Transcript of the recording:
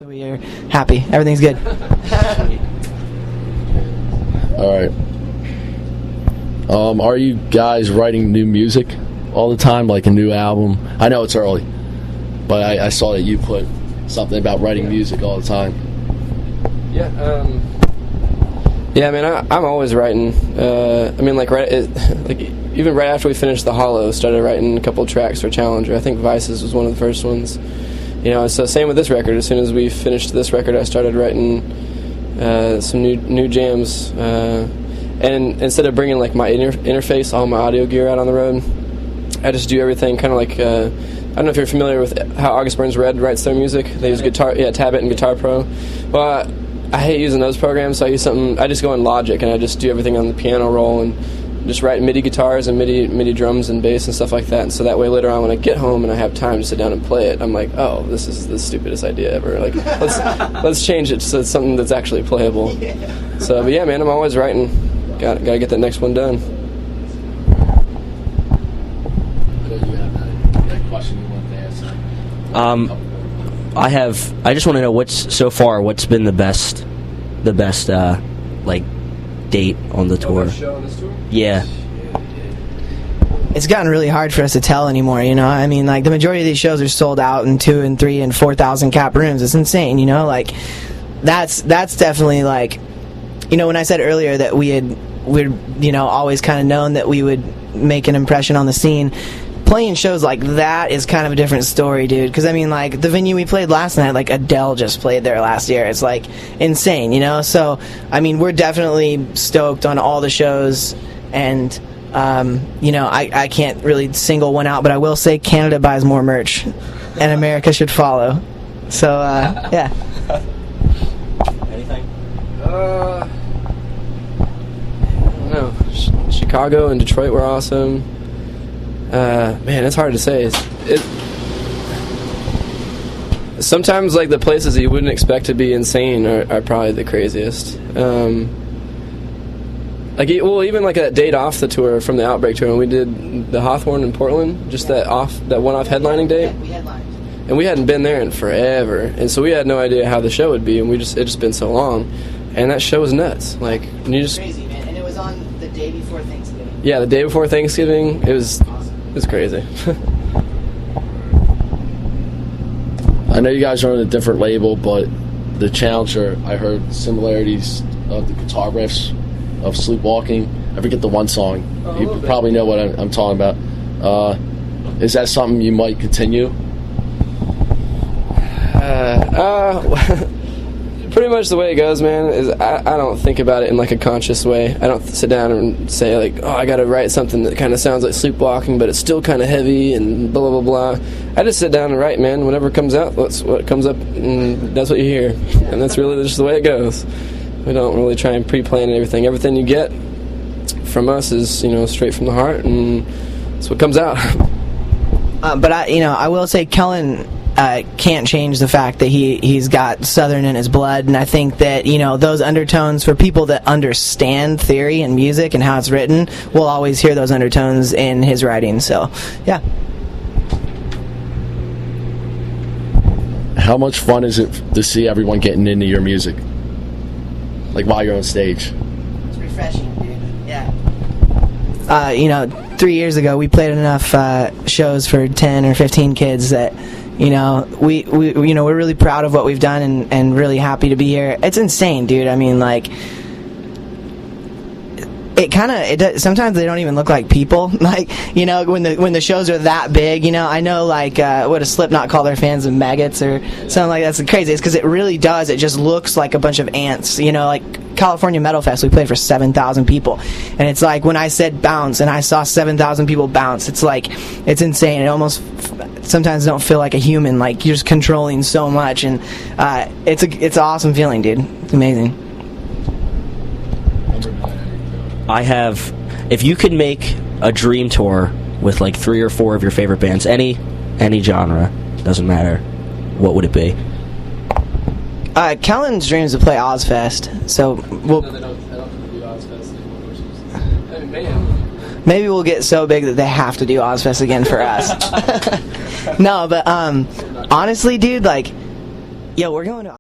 So we are happy. Everything's good. All right. Are you guys writing new music all the time, like a new album? I know it's early, but I saw that you put something about writing music all the time. Yeah, man, I'm always writing. Even right after we finished The Hollow, started writing a couple of tracks for Challenger. I think Vices was one of the first ones. So same with this record. As soon as we finished this record, I started writing some new jams. And instead of bringing like my interface, all my audio gear out on the road, I just do everything kind of like. I don't know if you're familiar with how August Burns Red writes their music. They use Tablet and Guitar Pro. Well, I hate using those programs, so I just go in Logic and I just do everything on the piano roll and just write MIDI guitars and MIDI drums and bass and stuff like that. And so that way later on when I get home and I have time to sit down and play it, I'm like, oh, this is the stupidest idea ever. Like, let's change it so it's something that's actually playable. So, but yeah, man, I'm always writing. Got to get that next one done. I know you have that question you want to ask. I just want to know what's been the best date on the tour. Show on this tour? Yeah. It's gotten really hard for us to tell anymore, I mean, like, the majority of these shows are sold out in 2,000 and 3,000 and 4,000 cap rooms. It's insane, like, that's definitely, like, when I said earlier that we'd always kind of known that we would make an impression on the scene, playing shows like that is kind of a different story, dude. Because, I mean, like, the venue we played last night, like, Adele just played there last year. It's, like, insane, So, I mean, we're definitely stoked on all the shows. And, I can't really single one out, but I will say Canada buys more merch. And America should follow. So, yeah. Anything? I don't know. Chicago and Detroit were awesome. Man, it's hard to say. Sometimes, like, the places that you wouldn't expect to be insane are probably the craziest. Even like that date off the tour from the Outbreak tour, when we did the Hawthorne in Portland, just that one-off headlining date. We headlined. And we hadn't been there in forever, and so we had no idea how the show would be, and it just been so long, and that show was nuts. Like, Crazy, man, and it was on the day before Thanksgiving. Yeah, the day before Thanksgiving, it was crazy. I know you guys are on a different label, but the Challenger, I heard similarities of the guitar riffs of Sleepwalking. I forget the one song. You probably know what I'm talking about. Is that something you might continue? Pretty much the way it goes, man, is I don't think about it in like a conscious way. I don't sit down and say like, oh, I gotta write something that kind of sounds like Sleepwalking, but it's still kind of heavy and blah blah blah. I just sit down and write, man. Whatever comes out, what comes up, and that's what you hear, and that's really just the way it goes. We don't really try and pre-plan everything. Everything you get from us is straight from the heart, and that's what comes out. But I will say Kellen can't change the fact that he's got Southern in his blood, and I think that those undertones, for people that understand theory and music and how it's written, will always hear those undertones in his writing. So, yeah. How much fun is it to see everyone getting into your music, like while you're on stage? It's refreshing, dude. Yeah. 3 years ago, we played enough shows for 10 or 15 kids that. We're really proud of what we've done and really happy to be here. It's insane, dude. I mean, like, sometimes they don't even look like people. Like, when the shows are that big, I know, like, what does Slipknot call their fans, of maggots or something like that. That's crazy. It's because it really does. It just looks like a bunch of ants. Like California Metal Fest, we played for 7,000 people, and it's like when I said bounce and I saw 7,000 people bounce, it's like, it's insane. It almost sometimes don't feel like a human. Like, you're just controlling so much, and it's an awesome feeling, dude. It's amazing. If you could make a dream tour with like 3 or 4 of your favorite bands, any genre, doesn't matter, what would it be? Kellen's dreams to play Ozfest, so we'll. No, I don't think they do Ozfest anymore. Maybe we'll get so big that they have to do Ozfest again for us. No, but honestly, dude, like, Yo, we're going to